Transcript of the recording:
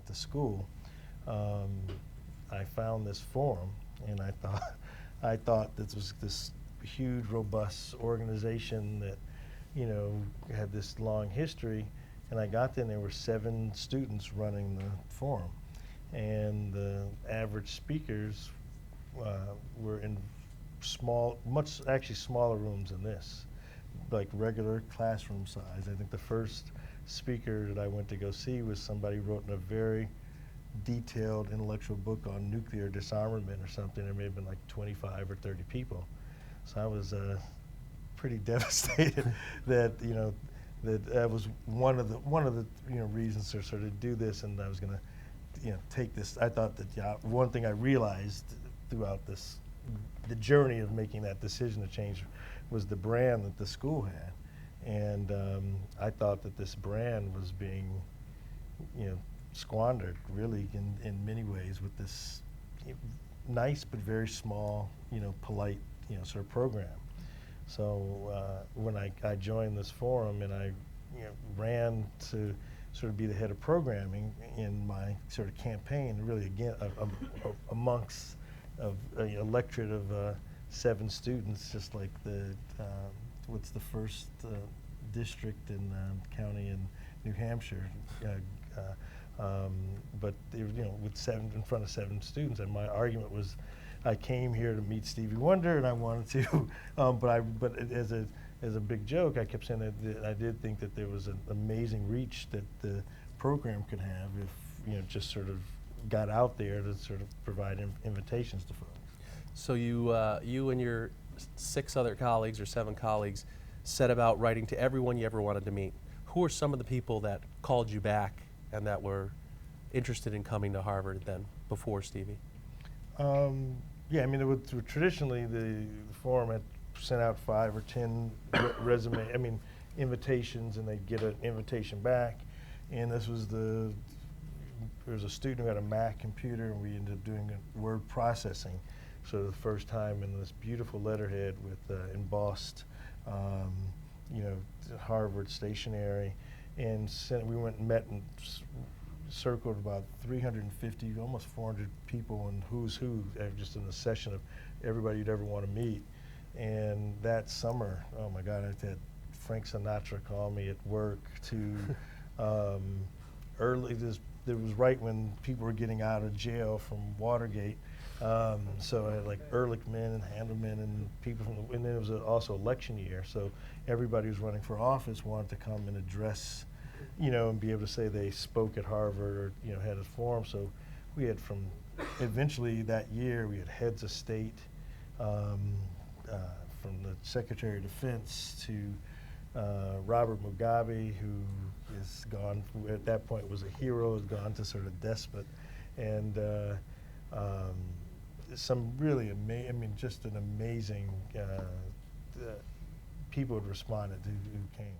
got to school, I found this forum, and I thought this was this huge, robust organization that, you know, had this long history. And I got there, and there were 7 students running the forum, and the average speakers were in actually smaller rooms than this, like regular classroom size. I think the first speaker that I went to go see was somebody who wrote in a very detailed intellectual book on nuclear disarmament or something. There may have been like 25 or 30 people. So I was pretty devastated that, you know, that was one of the you know, reasons to sort of do this, and I was going to, you know, take this. I thought that one thing I realized throughout the journey of making that decision to change was the brand that the school had, and I thought that this brand was being, you know, squandered really in many ways with this nice but very small, you know, polite, you know, sort of program. So when I joined this forum, and I, you know, ran to sort of be the head of programming in my sort of campaign, really again amongst an electorate of 7 students, just like what's the first district in county in New Hampshire. But they were, you know, in front of 7 students, and my argument was, I came here to meet Stevie Wonder, and I wanted to, but as a big joke, I kept saying that I did think that there was an amazing reach that the program could have if, you know, just sort of got out there to sort of provide invitations to folks. So you and your 6 other colleagues or 7 colleagues set about writing to everyone you ever wanted to meet. Who are some of the people that called you back and that were interested in coming to Harvard then, before Stevie? Yeah, I mean, traditionally the forum had sent out 5 or 10 invitations, and they'd get an invitation back. And this was there was a student who had a Mac computer, and we ended up doing word processing. So the first time in this beautiful letterhead with embossed, you know, Harvard stationery, and we went and met and circled about 350, almost 400 people, and who's who, just in the session of everybody you'd ever want to meet. And that summer, oh my God, I had Frank Sinatra call me at work to it was right when people were getting out of jail from Watergate. So I had like Ehrlichman and Handelman and people and then it was also election year, so everybody who's running for office wanted to come and address, you know, and be able to say they spoke at Harvard or, you know, had a forum. So we had eventually that year, we had heads of state, from the Secretary of Defense to Robert Mugabe, who is gone, at that point was a hero, has gone to sort of despot, and some really just an amazing people had responded who came.